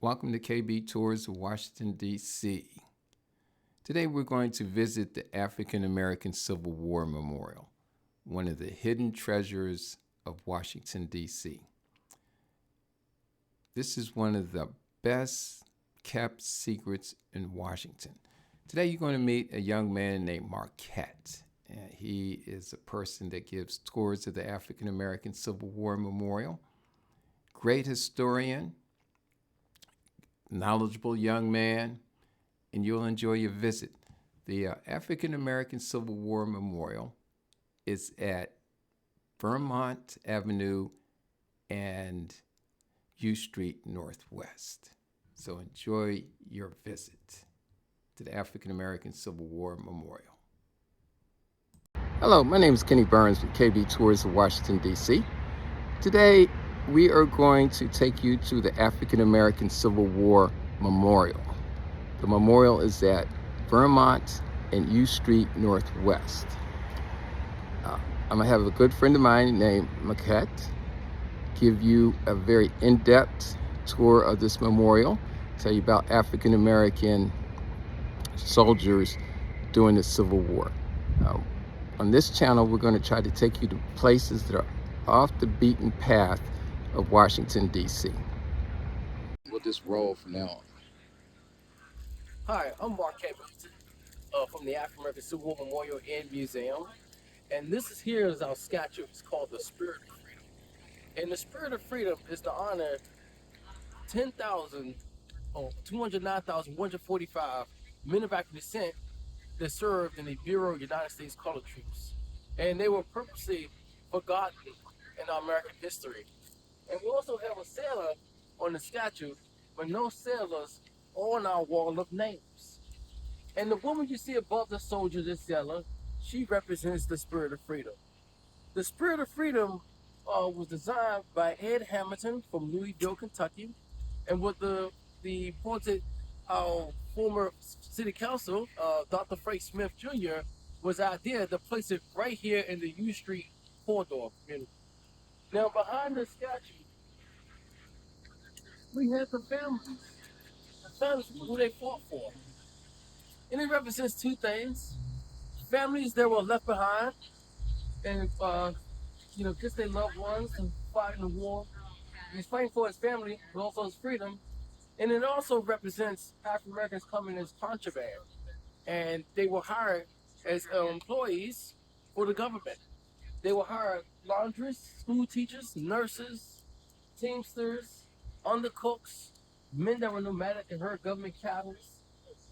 Welcome to KB Tours of Washington, D.C. Today we're going to visit the African American Civil War Memorial, one of the hidden treasures of Washington, D.C. This is one of the best kept secrets in Washington. Today you're going to meet a young man named Marquette. He is a person that gives tours of the African American Civil War Memorial. Great historian, knowledgeable young man, and you'll enjoy your visit. The African American Civil War Memorial is at Vermont Avenue and U Street Northwest. So enjoy your visit to the African American Civil War Memorial. Hello, my name is Kenny Burns with KB Tours of Washington, D.C. Today, we are going to take you to the African American Civil War Memorial. The memorial is at Vermont and U Street Northwest. I'm gonna have a good friend of mine named Marquette give you a very in-depth tour of this memorial, tell you about African American soldiers during the Civil War. On this channel, we're going to try to take you to places that are off the beaten path of Washington, D.C. We'll just roll from now on. Hi, I'm Marquette from the African American Civil War Memorial and Museum. And this is here is our statue. It's called the Spirit of Freedom. And the Spirit of Freedom is to honor 209,145 men of African descent that served in the Bureau of United States Colored Troops. And they were purposely forgotten in our American history. And we also have a sailor on the statue, but no sailors on our wall of names. And the woman you see above the soldier, this sailor, she represents the Spirit of Freedom. The Spirit of Freedom was designed by Ed Hamilton from Louisville, Kentucky, and with the appointed former city council, Dr. Frank Smith Jr., was the idea to place it right here in the U Street corridor community. Now, behind the statue, we have the families who they fought for. And it represents two things: families that were left behind and kiss their loved ones and fight in the war. He's fighting for his family, but also his freedom. And it also represents African Americans coming as contraband, and they were hired as employees for the government. They were hired laundries, school teachers, nurses, teamsters, undercooks, men that were nomadic and herd government cattle,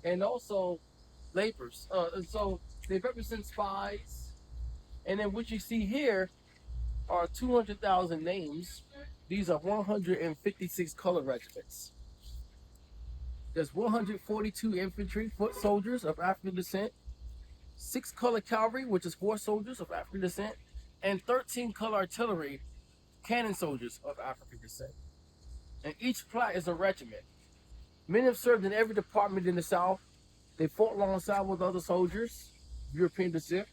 and also laborers. And so they represent spies. And then what you see here are 200,000 names. These are 156 color regiments. There's 142 infantry foot soldiers of African descent, 6 color cavalry, which is horse soldiers of African descent, and 13 color artillery, cannon soldiers of African descent. And each plot is a regiment. Men have served in every department in the South. They fought alongside with other soldiers, European descent,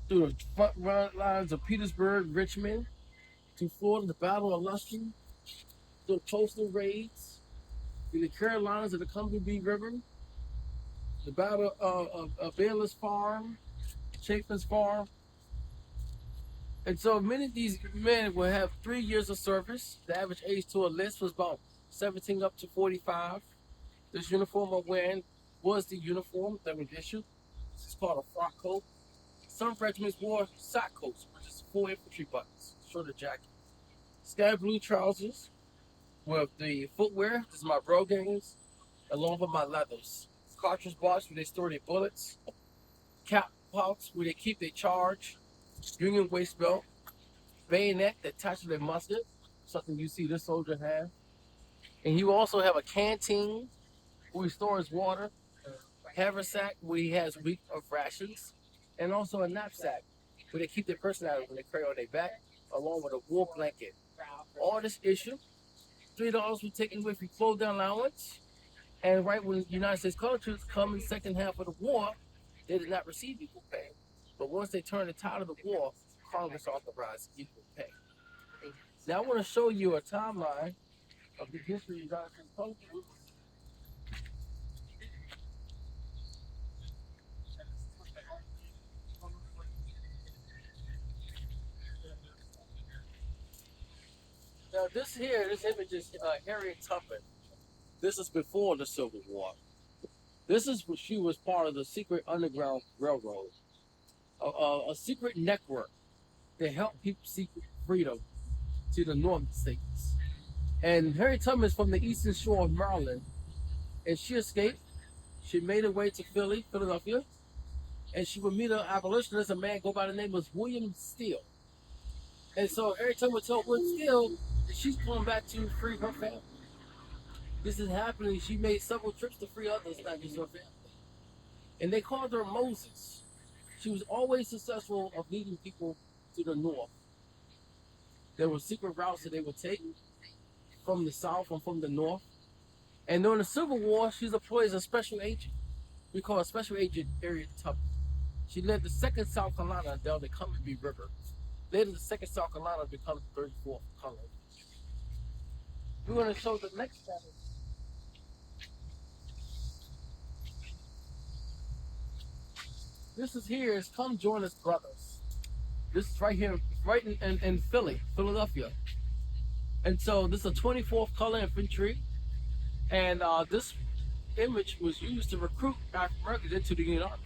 through the front lines of Petersburg, Richmond, to Florida, the Battle of Lustrum, to the coastal raids, in the Carolinas of the Columbia River, the Battle of Bayless Farm, Chaffin's Farm. And so many of these men will have 3 years of service. The average age to enlist was about 17 up to 45. This uniform I'm wearing was the uniform that was issued. This is called a frock coat. Some regiments wore sock coats, which is 4 infantry buttons, shorter jacket. Sky blue trousers with the footwear. This is my brogans, along with my leathers. Cartridge box where they store their bullets. Cap pouch where they keep their charge. Union waist belt. Bayonet that attached to their musket, something you see this soldier have. And he will also have a canteen where he stores water. Haversack where he has a week of rations. And also a knapsack where they keep their personality when they carry on their back, along with a wool blanket. All this issue, $3 we taken with your clothing allowance. And right when the United States Colored Troops come in the second half of the war, they did not receive equal pay. But once they turned the tide of the war, Congress authorized equal pay. Now I want to show you a timeline of the history of United States Color Troops. Now this image is Harriet Tubman. This is before the Civil War. This is when she was part of the secret Underground Railroad, a secret network that helped people seek freedom to the northern states. And Harriet Tubman is from the eastern shore of Maryland, and she escaped. She made her way to Philadelphia, and she would meet an abolitionist, a man go by the name of William Steele. And so Harriet Tubman told William Steele that she's going back to free her family. This is happening. She made several trips to free others, not just her family. And they called her Moses. She was always successful of leading people to the north. There were secret routes that they would take from the south and from the north. And during the Civil War, she was employed as a special agent. We call her Special Agent Harriet Tubman. She led the 2nd South Carolina down the Cumberland River. Later, the 2nd South Carolina became the 34th color. We're going to show the next panel. This is here is Come Join Us Brothers. This is right here, right in Philadelphia. And so this is a 24th color infantry. And this image was used to recruit African Americans into the Union Army.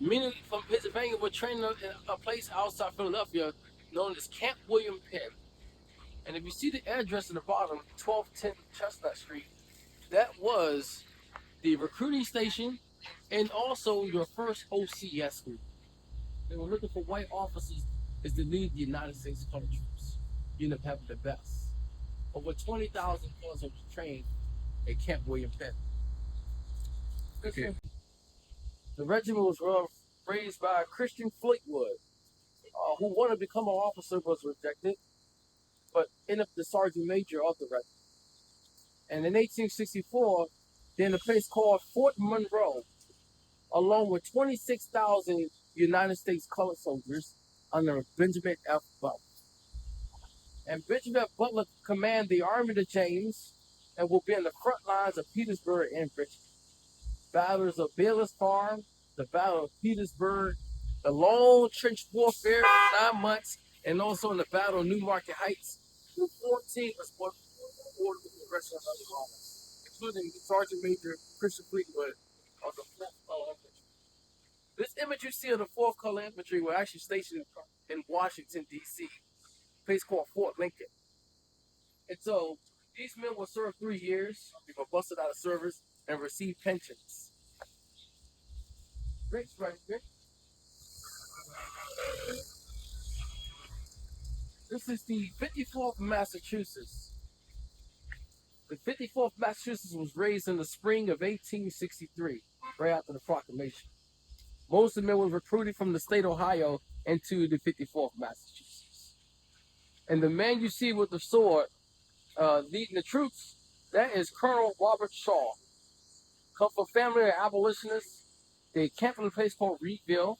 Many from Pennsylvania were trained in a place outside Philadelphia known as Camp William Penn. And if you see the address in the bottom, 1210 Chestnut Street, that was the recruiting station and also your first OCS school. They were looking for white officers as to lead the United States Color Troops. You end up having the best. Over 20,000 colors were trained at Camp William Penn. Okay. The regiment was raised by Christian Fleetwood, who wanted to become an officer but was rejected, but ended up the sergeant major of the regiment. And in 1864, they're in a place called Fort Monroe, along with 26,000 United States colored soldiers under Benjamin F. Butler. And Benjamin F. Butler commanded the Army of the James and will be in the front lines of Petersburg and Richmond. Battles of Bayless Farm, the Battle of Petersburg, the long trench warfare for 9 months, and also in the Battle of Newmarket Heights. Group 14 was ordered with the rest of the Army, including Sergeant Major Christian Fleetwood of the 4th Color Infantry. This image you see of the 4th Color Infantry were actually stationed in Washington, D.C., a place called Fort Lincoln. And so these men will serve 3 years, they were busted out of service, and receive pensions. Great, right here. This is the 54th Massachusetts. The 54th Massachusetts was raised in the spring of 1863, right after the proclamation. Most of the men were recruited from the state of Ohio into the 54th Massachusetts. And the man you see with the sword leading the troops, that is Colonel Robert Shaw. Come from a family of abolitionists. They camped in a place called Reedville.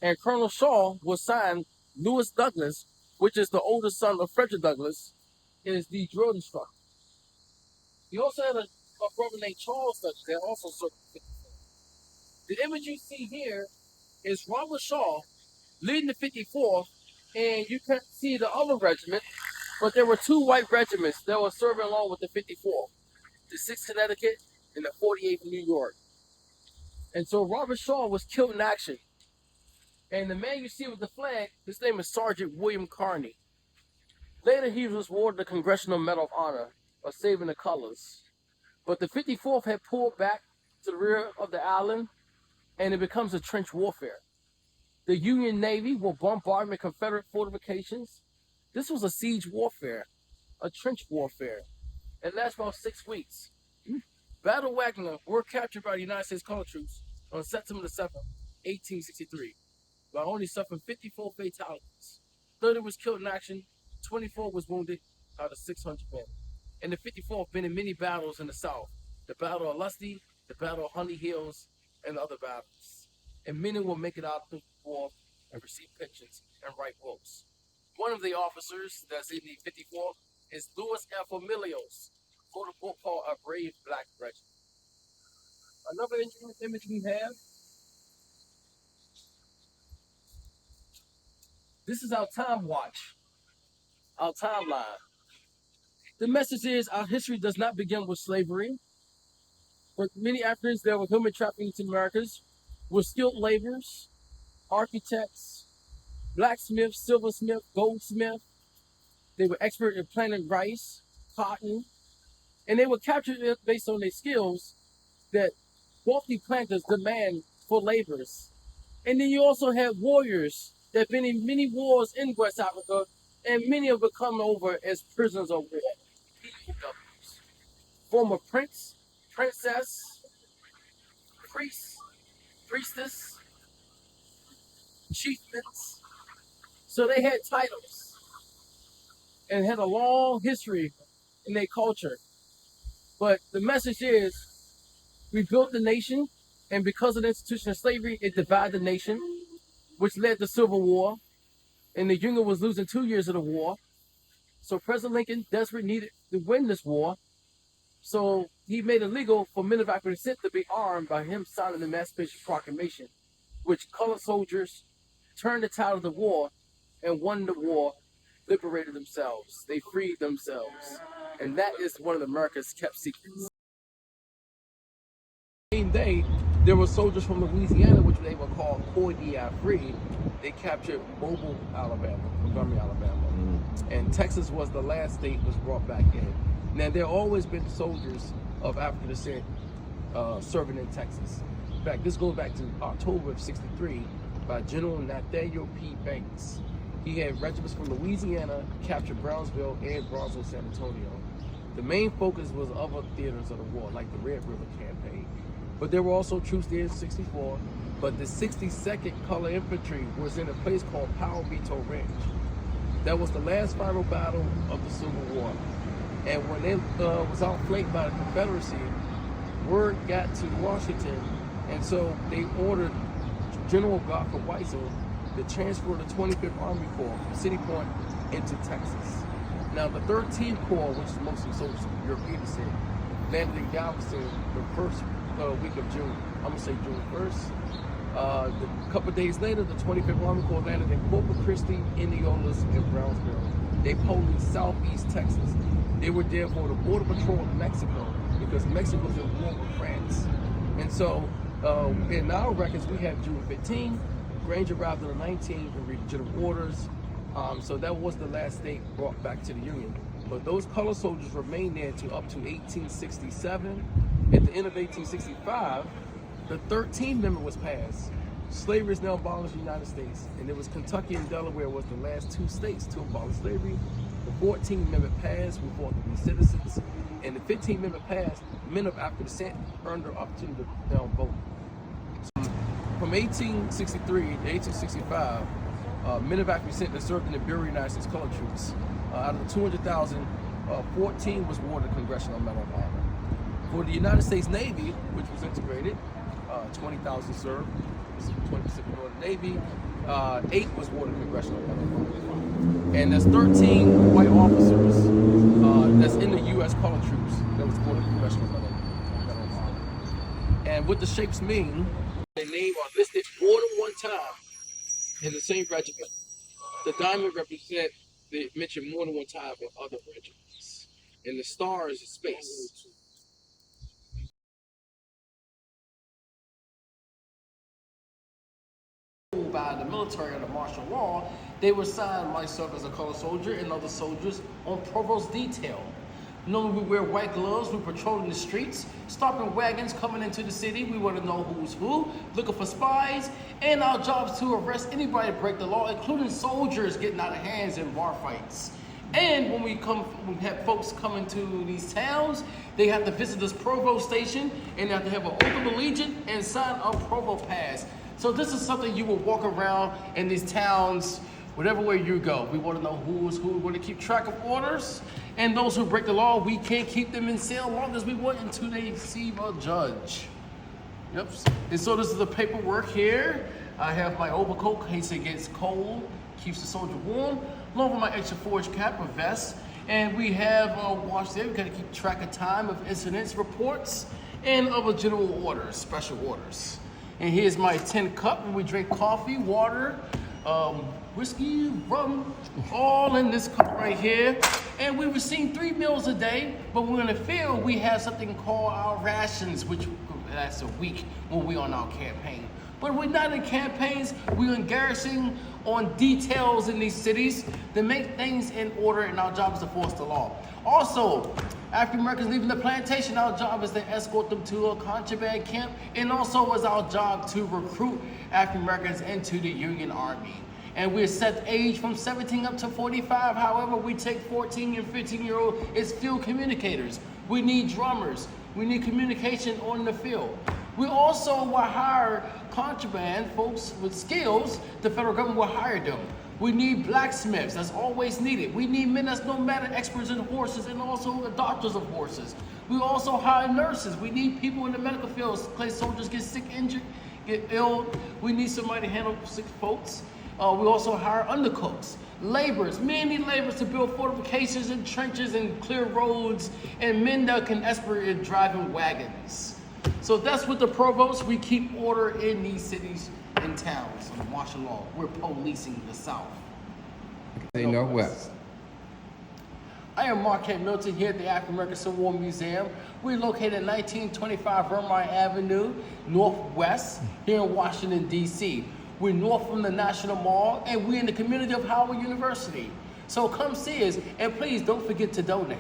And Colonel Shaw was signed Lewis Douglas, which is the oldest son of Frederick Douglass, is the drill instructor. He also had a brother named Charles Douglas that also served. The image you see here is Robert Shaw leading the 54th, and you can't see the other regiment, but there were 2 white regiments that were serving along with the 54th, the 6th Connecticut and the 48th New York. And so Robert Shaw was killed in action. And the man you see with the flag, his name is Sergeant William Carney. Later, he was awarded the Congressional Medal of Honor for saving the colors. But the 54th had pulled back to the rear of the island, and it becomes a trench warfare. The Union Navy will bombard the Confederate fortifications. This was a siege warfare, a trench warfare. It lasted about 6 weeks. Battle Wagner were captured by the United States Color Troops on September 7, 1863, by only suffering 54 fatalities. 30 was killed in action, 24 was wounded out of 600 men. And the 54th been in many battles in the South. The Battle of Lusty, the Battle of Honey Hills, and other battles. And many will make it out through the war and receive pensions and write books. One of the officers that's in the 54th is Louis F. Familios, wrote a book called A Brave Black Regiment. Another image we have, this is our time watch, our timeline. The message is our history does not begin with slavery. For many Africans, there were human trafficking to Americas, were skilled laborers, architects, blacksmith, silversmith, goldsmith. They were expert in planting rice, cotton, and they were captured based on their skills that wealthy planters demand for laborers. And then you also had warriors that have been in many wars in West Africa, and many have come over as prisoners of war. Former prince, princess, priest, priestess, chieftains. So they had titles and had a long history in their culture. But the message is, we built the nation, and because of the institution of slavery, it divided the nation, which led to Civil War, and the Union was losing 2 years of the war. So President Lincoln desperately needed to win this war. So he made it legal for men of African descent to be armed by him signing the Emancipation Proclamation, which colored soldiers turned the tide of the war and won the war, liberated themselves. They freed themselves. And that is one of America's kept secrets. Same day, there were soldiers from Louisiana, which they were called Corps d'Afrique. They captured Mobile, Alabama, Montgomery, Alabama. And Texas was the last state was brought back in. Now, there have always been soldiers of African descent serving in Texas. In fact, this goes back to October of '63 by General Nathaniel P. Banks. He had regiments from Louisiana, captured Brownsville and Bronzeville, San Antonio. The main focus was other theaters of the war, like the Red River Campaign. But there were also troops there in '64. But the 62nd Colored Infantry was in a place called Palomito Ranch. That was the last final battle of the Civil War. And when it was outflanked by the Confederacy, word got to Washington, and so they ordered General Godfrey Weitzel to transfer the 25th Army Corps from City Point into Texas. Now, the 13th Corps, which is mostly soldiers of European descent, landed in Galveston the first week of June. I'm gonna say June 1st. A couple of days later, the 25th Army Corps landed in Corpus Christi, Indianola, and Brownsville. They policed southeast Texas. They were there for the Border Patrol of Mexico because Mexico was in war with France. And so, in our records, we have June 15. Granger arrived on the 19th and read general orders. So that was the last state brought back to the Union. But those colored soldiers remained there to up to 1867. At the end of 1865, the 13th Amendment was passed. Slavery is now abolished in the United States, and it was Kentucky and Delaware was the last two states to abolish slavery. The 14th Amendment passed, we fought to be citizens, and the 15th Amendment passed, men of African descent earned their opportunity to vote. So, from 1863 to 1865, men of African descent that served in the Bureau of United States Colored Troops. Out of the 200,000, 14 was awarded the Congressional Medal of Honor. For the United States Navy, which was integrated, 20,000 served, 20% of the Navy, 8 was awarded Congressional Medal of Honor. And there's 13 white officers that's in the U.S. Colored Troops that was awarded Congressional Medal of Honor. And what the shapes mean, their name are listed more than one time in the same regiment. The diamond represent they mentioned more than one time in other regiments. And the star is a space. By the military under martial law, they were assigned myself as a colored soldier and other soldiers on provost detail. Normally we wear white gloves, we patrolling the streets, stopping wagons coming into the city. We want to know who's who, looking for spies, and our job is to arrest anybody that break the law, including soldiers getting out of hands in bar fights. And when we have folks come into these towns, they have to visit this provost station and they have to have an oath of allegiance and sign a provost pass. So this is something you will walk around in these towns, whatever way you go. We want to know who's who. We want to keep track of orders. And those who break the law, we can't keep them in cell long as we want until they receive a judge. Yep. And so this is the paperwork here. I have my overcoat in case it gets cold, keeps the soldier warm, along with my extra forage cap or vest. And we have watched there. We got to keep track of time of incidents, reports, and other general orders, special orders. And here's my tin cup, and we drink coffee, water, whiskey, rum, all in this cup right here. And we receive 3 meals a day, but when in the field, we have something called our rations, which lasts a week when we're on our campaign. But we're not in campaigns, we're in garrison on details in these cities to make things in order, and our job is to enforce the law. Also, African Americans leaving the plantation, our job is to escort them to a contraband camp, and also it's our job to recruit African Americans into the Union Army. And we're set age from 17 up to 45. However, we take 14 and 15-year-old as field communicators. We need drummers. We need communication on the field. We also will hire contraband folks with skills. The federal government will hire them. We need blacksmiths, that's always needed. We need men that's nomadic experts in horses and also doctors of horses. We also hire nurses. We need people in the medical field in case soldiers get sick, injured, get ill. We need somebody to handle sick folks. We also hire undercooks, laborers. Men need laborers to build fortifications and trenches and clear roads, and men that can expert in driving wagons. So that's what the provost, we keep order in these cities and towns and martial law. We're policing the South. Say Northwest. I am Marquette Milton here at the African American Civil War Museum. We're located at 1925 Vermont Avenue, Northwest, here in Washington, D.C. We're north from the National Mall, and we're in the community of Howard University. So come see us, and please don't forget to donate.